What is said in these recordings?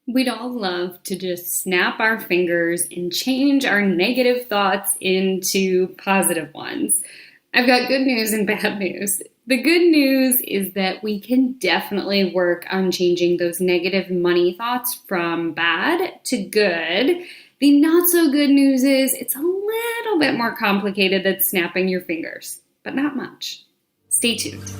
We'd all love to just snap our fingers and change our negative thoughts into positive ones. I've got good news and bad news. The good news is that we can definitely work on changing those negative money thoughts from bad to good. The not so good news is it's a little bit more complicated than snapping your fingers, but not much. Stay tuned.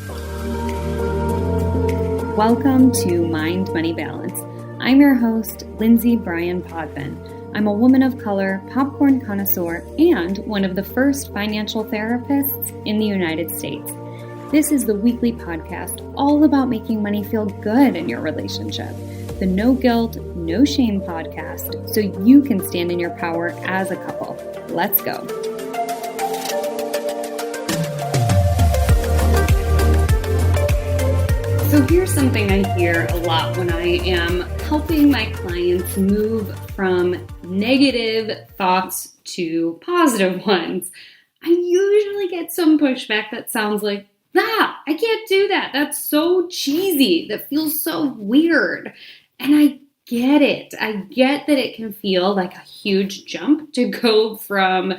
Welcome to Mind Money Balance. I'm your host, Lindsay Bryan-Podvin. I'm a woman of color, popcorn connoisseur, and one of the first financial therapists in the United States. This is the weekly podcast all about making money feel good in your relationship. The no guilt, no shame podcast, so you can stand in your power as a couple. Let's go. So here's something I hear a lot when I am helping my clients move from negative thoughts to positive ones. I usually get some pushback that sounds like, I can't do that. That's so cheesy. That feels so weird. And I get it. I get that it can feel like a huge jump to go from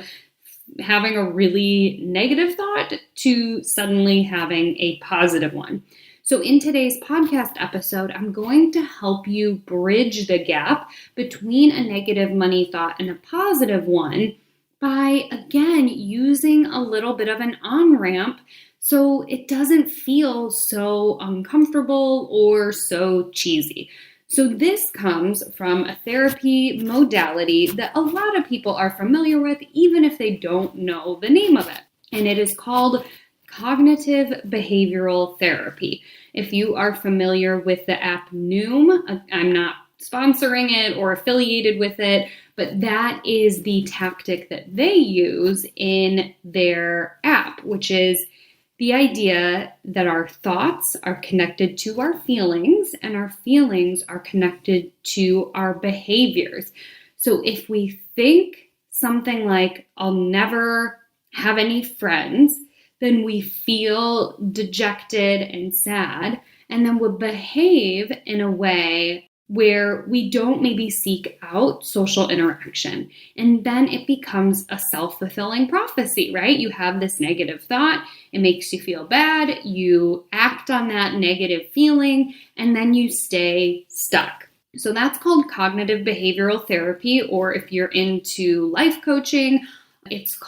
having a really negative thought to suddenly having a positive one. So in today's podcast episode, I'm going to help you bridge the gap between a negative money thought and a positive one by, again, using a little bit of an on-ramp so it doesn't feel so uncomfortable or so cheesy. So this comes from a therapy modality that a lot of people are familiar with, even if they don't know the name of it. And it is called cognitive behavioral therapy. If you are familiar with the app Noom, I'm not sponsoring it or affiliated with it, but that is the tactic that they use in their app, which is the idea that our thoughts are connected to our feelings and our feelings are connected to our behaviors. So if we think something like, I'll never have any friends, then we feel dejected and sad, and then we'll behave in a way where we don't maybe seek out social interaction. And then it becomes a self-fulfilling prophecy, right? You have this negative thought, it makes you feel bad, you act on that negative feeling, and then you stay stuck. So that's called cognitive behavioral therapy, or if you're into life coaching, it's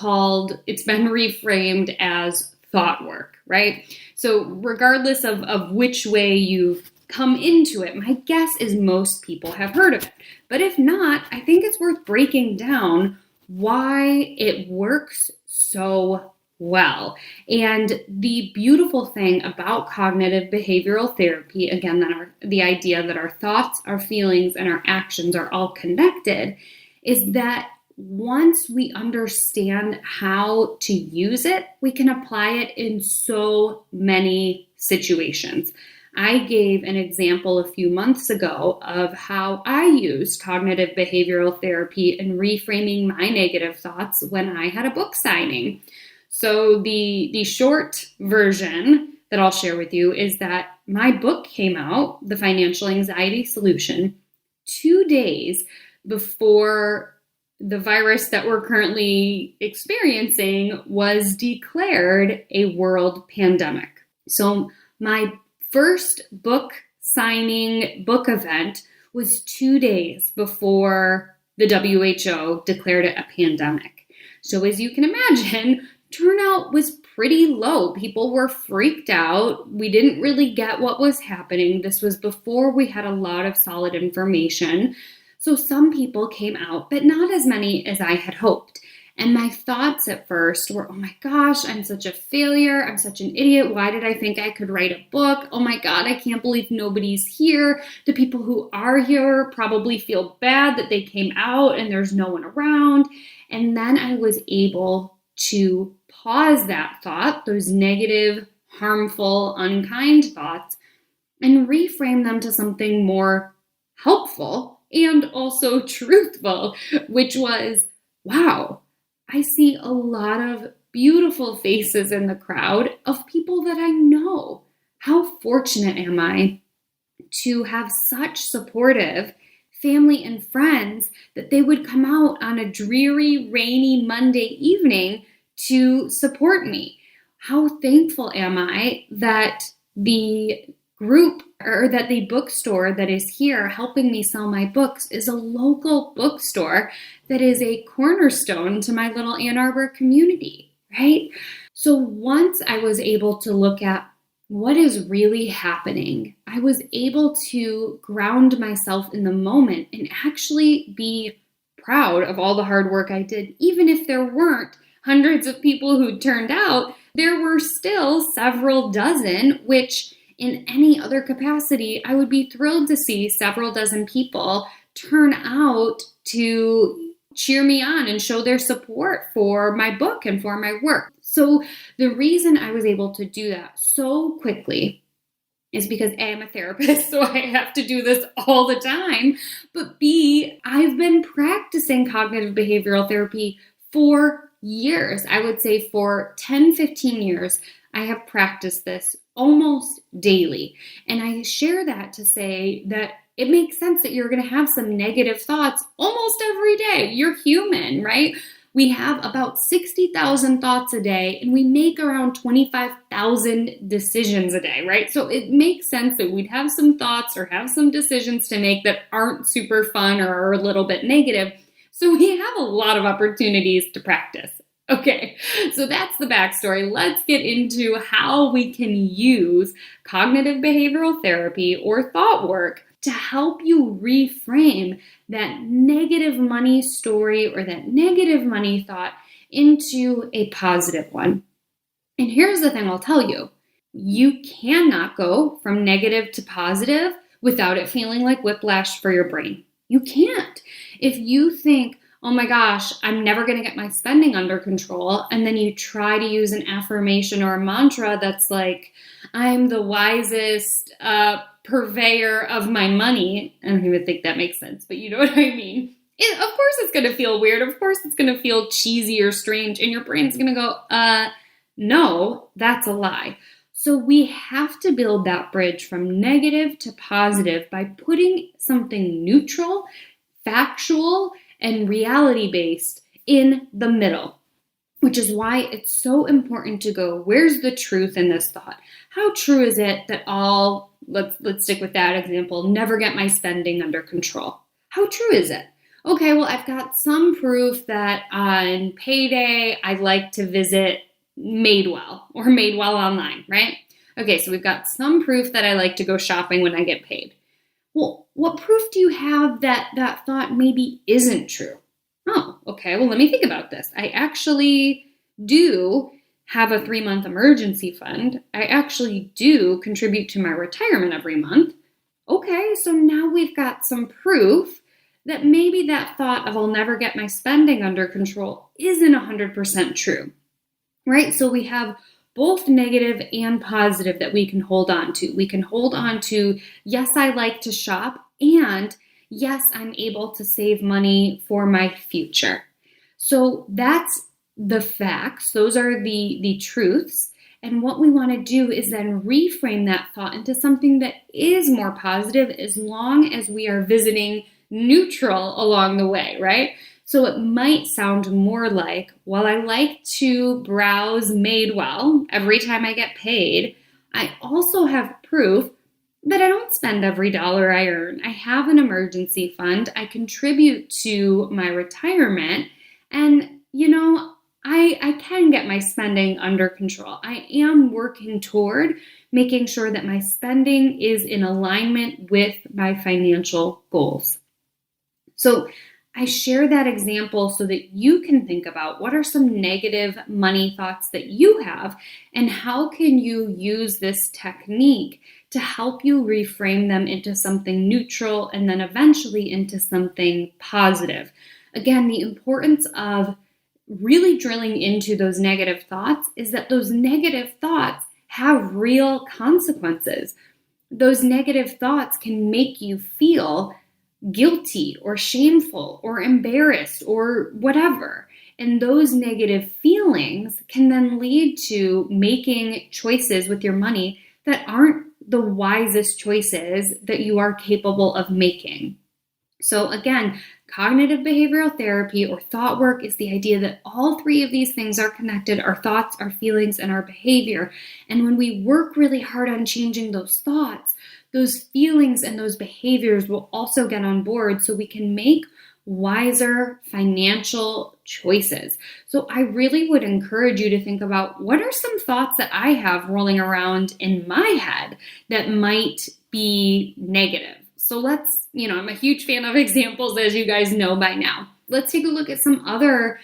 been reframed as thought work, right? So regardless of which way you've come into it, my guess is most people have heard of it. But if not, I think it's worth breaking down why it works so well. And the beautiful thing about cognitive behavioral therapy, again, the idea that our thoughts, our feelings, and our actions are all connected, is that once we understand how to use it, we can apply it in so many situations. I gave an example a few months ago of how I used cognitive behavioral therapy in reframing my negative thoughts when I had a book signing. So the short version that I'll share with you is that my book came out, The Financial Anxiety Solution, 2 days before the virus that we're currently experiencing was declared a world pandemic. So my first book signing book event was 2 days before the WHO declared it a pandemic. So as you can imagine, turnout was pretty low. People were freaked out. We didn't really get what was happening. This was before we had a lot of solid information. So some people came out, but not as many as I had hoped. And my thoughts at first were, oh my gosh, I'm such a failure. I'm such an idiot. Why did I think I could write a book? Oh my God, I can't believe nobody's here. The people who are here probably feel bad that they came out and there's no one around. And then I was able to pause that thought, those negative, harmful, unkind thoughts, and reframe them to something more helpful and also truthful, which was, wow, I see a lot of beautiful faces in the crowd of people that I know. How fortunate am I to have such supportive family and friends that they would come out on a dreary, rainy Monday evening to support me. How thankful am I that the group or that the bookstore that is here helping me sell my books is a local bookstore that is a cornerstone to my little Ann Arbor community, right? So once I was able to look at what is really happening, I was able to ground myself in the moment and actually be proud of all the hard work I did. Even if there weren't hundreds of people who turned out, there were still several dozen, which in any other capacity, I would be thrilled to see several dozen people turn out to cheer me on and show their support for my book and for my work. So the reason I was able to do that so quickly is because A, I'm a therapist, so I have to do this all the time, but B, I've been practicing cognitive behavioral therapy for years. I would say for 10, 15 years, I have practiced this almost daily. And I share that to say that it makes sense that you're going to have some negative thoughts almost every day. You're human, right? We have about 60,000 thoughts a day, and we make around 25,000 decisions a day, right? So it makes sense that we'd have some thoughts or have some decisions to make that aren't super fun or are a little bit negative. So we have a lot of opportunities to practice. Okay, so that's the backstory. Let's get into how we can use cognitive behavioral therapy or thought work to help you reframe that negative money story or that negative money thought into a positive one. And here's the thing I'll tell you. You cannot go from negative to positive without it feeling like whiplash for your brain. You can't. If you think, oh my gosh, I'm never going to get my spending under control, and then you try to use an affirmation or a mantra that's like, I'm the wisest purveyor of my money. I don't even think that makes sense, but you know what I mean. Of course it's going to feel weird. Of course it's going to feel cheesy or strange, and your brain's going to go, no, that's a lie. So we have to build that bridge from negative to positive by putting something neutral, factual, and reality-based in the middle, which is why it's so important to go, where's the truth in this thought? How true is it that let's stick with that example, never get my spending under control? How true is it? Okay, well, I've got some proof that on payday, I like to visit Madewell or Madewell online, right? Okay, so we've got some proof that I like to go shopping when I get paid. Well, what proof do you have that that thought maybe isn't true? Oh, okay, well, let me think about this. I actually do have a 3-month emergency fund. I actually do contribute to my retirement every month. Okay, so now we've got some proof that maybe that thought of I'll never get my spending under control isn't 100% true, right? So we have both negative and positive that we can hold on to. We can hold on to, yes, I like to shop, and yes, I'm able to save money for my future. So that's the facts. Those are the truths. And what we want to do is then reframe that thought into something that is more positive as long as we are visiting neutral along the way, right? So it might sound more like, well, I like to browse Madewell every time I get paid. I also have proof that I don't spend every dollar I earn. I have an emergency fund. I contribute to my retirement. And, I can get my spending under control. I am working toward making sure that my spending is in alignment with my financial goals. So I share that example so that you can think about what are some negative money thoughts that you have and how can you use this technique to help you reframe them into something neutral and then eventually into something positive. Again, the importance of really drilling into those negative thoughts is that those negative thoughts have real consequences. Those negative thoughts can make you feel guilty or shameful or embarrassed or whatever. And those negative feelings can then lead to making choices with your money that aren't the wisest choices that you are capable of making. So again, cognitive behavioral therapy or thought work is the idea that all three of these things are connected: our thoughts, our feelings, and our behavior. And when we work really hard on changing those thoughts, those feelings and those behaviors will also get on board so we can make wiser financial choices. So I really would encourage you to think about, what are some thoughts that I have rolling around in my head that might be negative? So let's, I'm a huge fan of examples, as you guys know by now. Let's take a look at some other,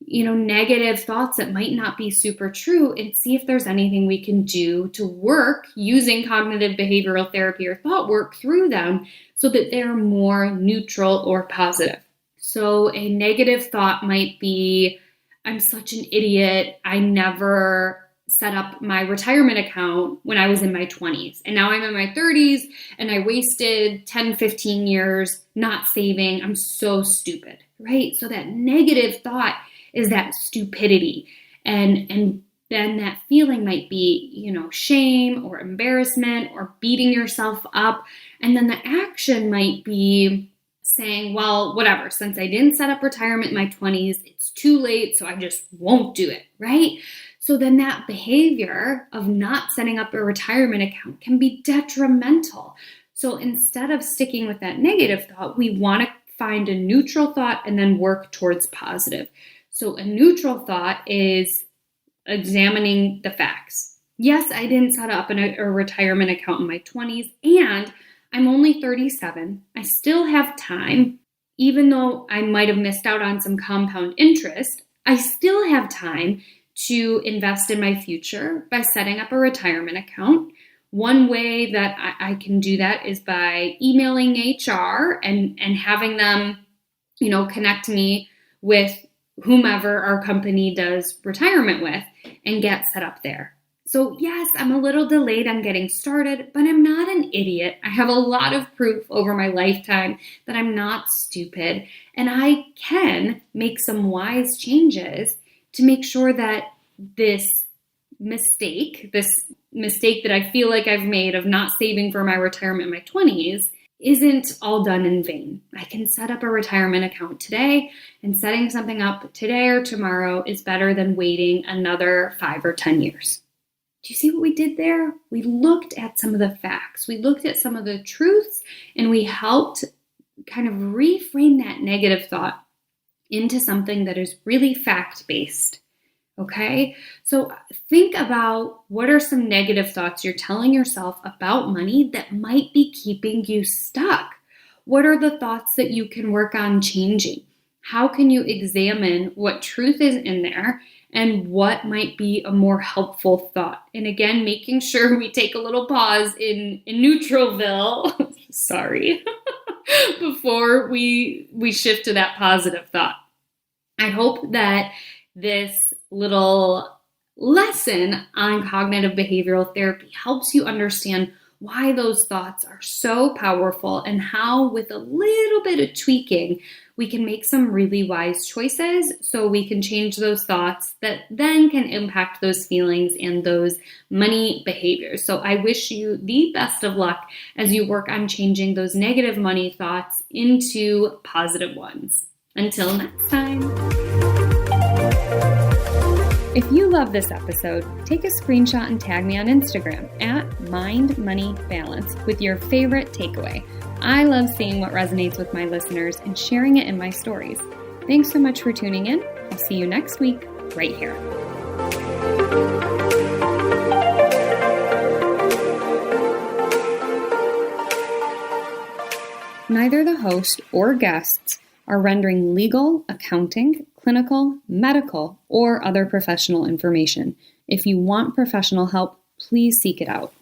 negative thoughts that might not be super true and see if there's anything we can do to work using cognitive behavioral therapy or thought work through them so that they're more neutral or positive. So a negative thought might be, I'm such an idiot. I never set up my retirement account when I was in my 20s. And now I'm in my 30s and I wasted 10, 15 years not saving. I'm so stupid, right? So that negative thought is that stupidity. And then that feeling might be, shame or embarrassment or beating yourself up. And then the action might be saying, well, whatever, since I didn't set up retirement in my 20s, it's too late, so I just won't do it, right? So then that behavior of not setting up a retirement account can be detrimental. So instead of sticking with that negative thought, we want to find a neutral thought and then work towards positive. So a neutral thought is examining the facts. Yes, I didn't set up a retirement account in my 20s, and I'm only 37. I still have time. Even though I might have missed out on some compound interest, I still have time to invest in my future by setting up a retirement account. One way that I can do that is by emailing HR and having them, connect me with whomever our company does retirement with and get set up there. So yes, I'm a little delayed on getting started, but I'm not an idiot. I have a lot of proof over my lifetime that I'm not stupid, and I can make some wise changes to make sure that this mistake that I feel like I've made of not saving for my retirement in my 20s isn't all done in vain. I can set up a retirement account today, and setting something up today or tomorrow is better than waiting another 5 or 10 years. Do you see what we did there? We looked at some of the facts. We looked at some of the truths, and we helped kind of reframe that negative thought into something that is really fact-based. Okay? So think about, what are some negative thoughts you're telling yourself about money that might be keeping you stuck? What are the thoughts that you can work on changing? How can you examine what truth is in there and what might be a more helpful thought? And again, making sure we take a little pause in Neutralville, sorry, before we shift to that positive thought. I hope that this little lesson on cognitive behavioral therapy helps you understand why those thoughts are so powerful and how, with a little bit of tweaking, we can make some really wise choices so we can change those thoughts that then can impact those feelings and those money behaviors. So I wish you the best of luck as you work on changing those negative money thoughts into positive ones. Until next time. If you love this episode, take a screenshot and tag me on Instagram at MindMoneyBalance with your favorite takeaway. I love seeing what resonates with my listeners and sharing it in my stories. Thanks so much for tuning in. I'll see you next week, right here. Neither the host or guests are rendering legal, accounting, clinical, medical, or other professional information. If you want professional help, please seek it out.